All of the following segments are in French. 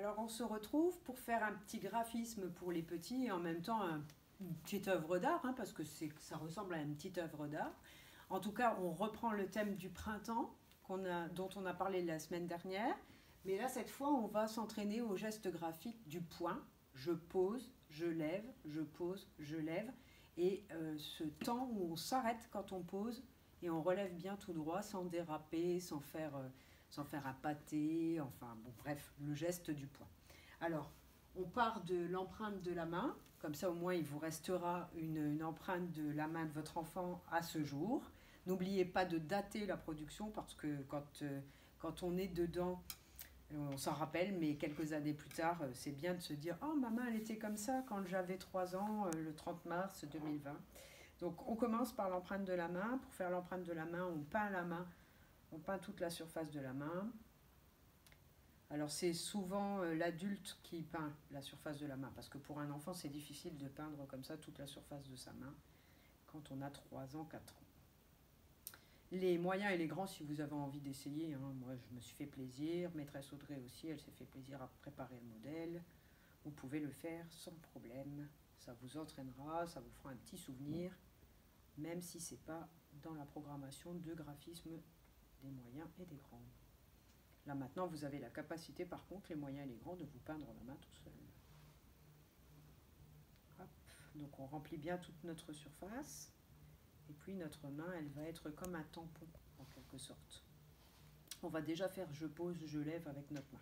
Alors on se retrouve pour faire un petit graphisme pour les petits et en même temps une petite œuvre d'art, hein, parce que ça ressemble à une petite œuvre d'art. En tout cas, on reprend le thème du printemps dont on a parlé la semaine dernière. Mais là, cette fois, on va s'entraîner au geste graphique du point. Je pose, je lève, je pose, je lève. Et ce temps où on s'arrête quand on pose et on relève bien tout droit sans déraper, sans faire un pâté, enfin bon, bref, le geste du poing. Alors, on part de l'empreinte de la main, comme ça au moins il vous restera une empreinte de la main de votre enfant à ce jour. N'oubliez pas de dater la production parce que quand on est dedans, on s'en rappelle, mais quelques années plus tard, c'est bien de se dire « Oh, ma main, elle était comme ça quand j'avais 3 ans, le 30 mars 2020 ». Donc, on commence par l'empreinte de la main. Pour faire l'empreinte de la main, on peint la main. On peint toute la surface de la main. Alors, c'est souvent l'adulte qui peint la surface de la main, parce que pour un enfant, c'est difficile de peindre comme ça toute la surface de sa main quand on a 3 ans, 4 ans. Les moyens et les grands, si vous avez envie d'essayer, hein. Moi je me suis fait plaisir, maîtresse Audrey aussi, elle s'est fait plaisir à préparer le modèle. Vous pouvez le faire sans problème, ça vous entraînera, ça vous fera un petit souvenir, même si ce n'est pas dans la programmation de graphisme des moyens et des grands. Là maintenant vous avez la capacité par contre, les moyens et les grands, de vous peindre la main tout seul. Hop. Donc on remplit bien toute notre surface. Et puis notre main, elle va être comme un tampon, en quelque sorte. On va déjà faire je pose, je lève avec notre main.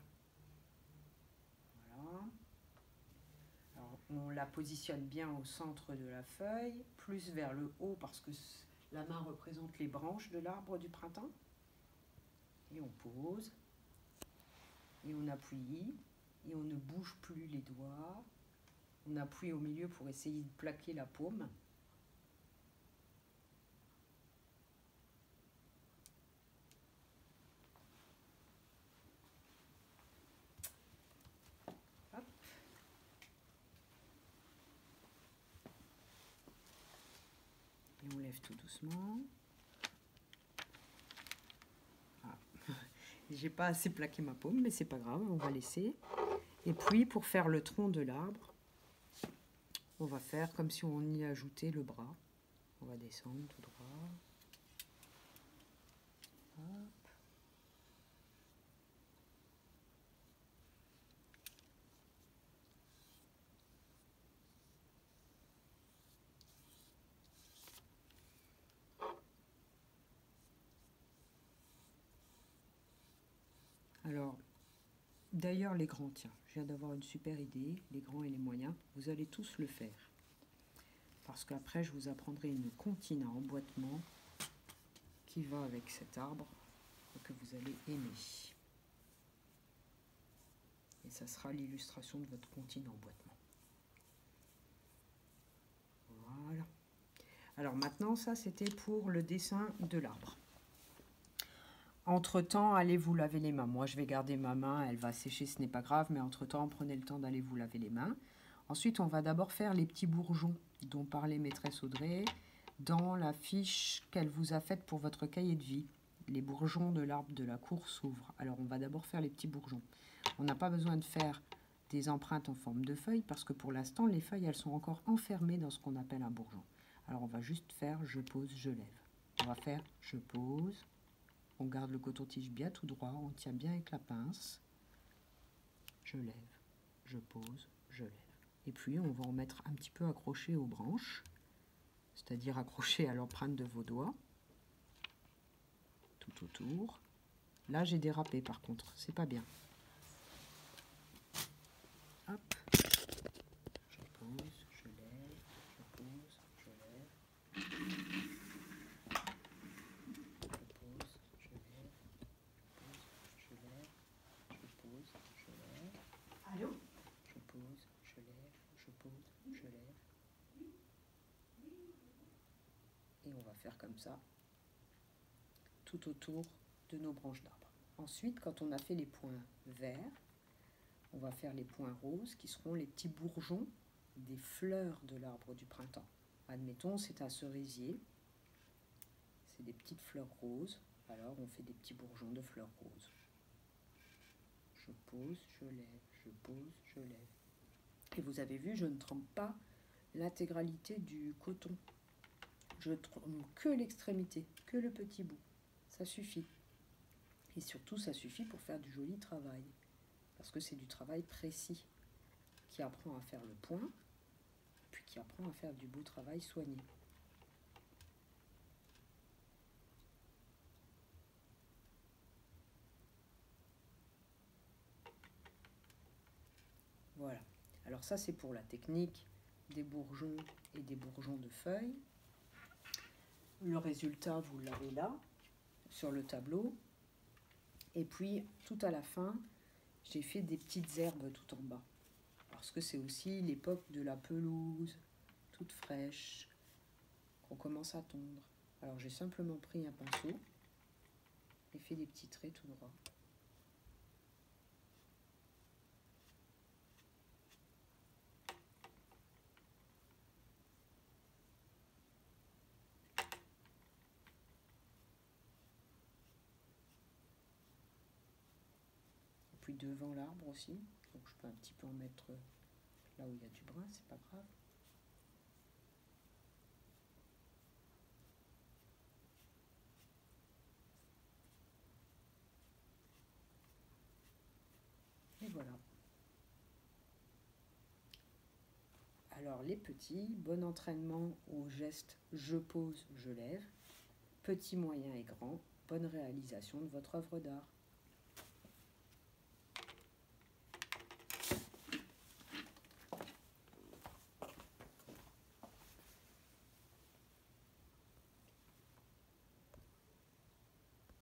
Voilà. Alors, on la positionne bien au centre de la feuille, plus vers le haut parce que la main représente les branches de l'arbre du printemps. Et on pose. Et on appuie. Et on ne bouge plus les doigts. On appuie au milieu pour essayer de plaquer la paume. Et on lève tout doucement. Ah. J'ai pas assez plaqué ma paume, mais c'est pas grave, on va laisser. Et puis pour faire le tronc de l'arbre, on va faire comme si on y ajoutait le bras. On va descendre tout droit. Hop. Alors, d'ailleurs les grands, tiens, je viens d'avoir une super idée, les grands et les moyens, vous allez tous le faire. Parce qu'après, je vous apprendrai une comptine à emboîtement qui va avec cet arbre que vous allez aimer. Et ça sera l'illustration de votre comptine à emboîtement. Voilà. Alors maintenant, ça c'était pour le dessin de l'arbre. Entre-temps, allez vous laver les mains. Moi, je vais garder ma main, elle va sécher, ce n'est pas grave, mais entre-temps, prenez le temps d'aller vous laver les mains. Ensuite, on va d'abord faire les petits bourgeons dont parlait maîtresse Audrey dans la fiche qu'elle vous a faite pour votre cahier de vie. Les bourgeons de l'arbre de la cour s'ouvrent. Alors, on va d'abord faire les petits bourgeons. On n'a pas besoin de faire des empreintes en forme de feuilles parce que pour l'instant, les feuilles, elles sont encore enfermées dans ce qu'on appelle un bourgeon. Alors, on va juste faire je pose, je lève. On va faire je pose. On garde le coton-tige bien tout droit, on tient bien avec la pince. Je lève, je pose, je lève. Et puis on va en mettre un petit peu accroché aux branches, c'est-à-dire accroché à l'empreinte de vos doigts, tout autour. Là j'ai dérapé par contre, c'est pas bien. Hop, je pose, je lève, je pose, je lève. Allô? Je pose, je lève, je pose, je lève. Et on va faire comme ça tout autour de nos branches d'arbre. Ensuite, quand on a fait les points verts, on va faire les points roses qui seront les petits bourgeons des fleurs de l'arbre du printemps. Admettons, c'est un cerisier. C'est des petites fleurs roses. Alors, on fait des petits bourgeons de fleurs roses. Je je pose, je lève, je pose, je lève. Et vous avez vu, je ne trempe pas l'intégralité du coton. Je trempe que l'extrémité, que le petit bout. Ça suffit. Et surtout, ça suffit pour faire du joli travail. Parce que c'est du travail précis, qui apprend à faire le point, puis qui apprend à faire du beau travail soigné. Voilà. Alors ça, c'est pour la technique des bourgeons et des bourgeons de feuilles. Le résultat, vous l'avez là, sur le tableau. Et puis, tout à la fin, j'ai fait des petites herbes tout en bas. Parce que c'est aussi l'époque de la pelouse, toute fraîche, qu'on commence à tondre. Alors, j'ai simplement pris un pinceau et fait des petits traits tout droits. Puis devant l'arbre aussi, donc je peux un petit peu en mettre là où il y a du brun, c'est pas grave. Et voilà. Alors les petits, bon entraînement au geste je pose, je lève. Petit, moyen et grand, bonne réalisation de votre œuvre d'art.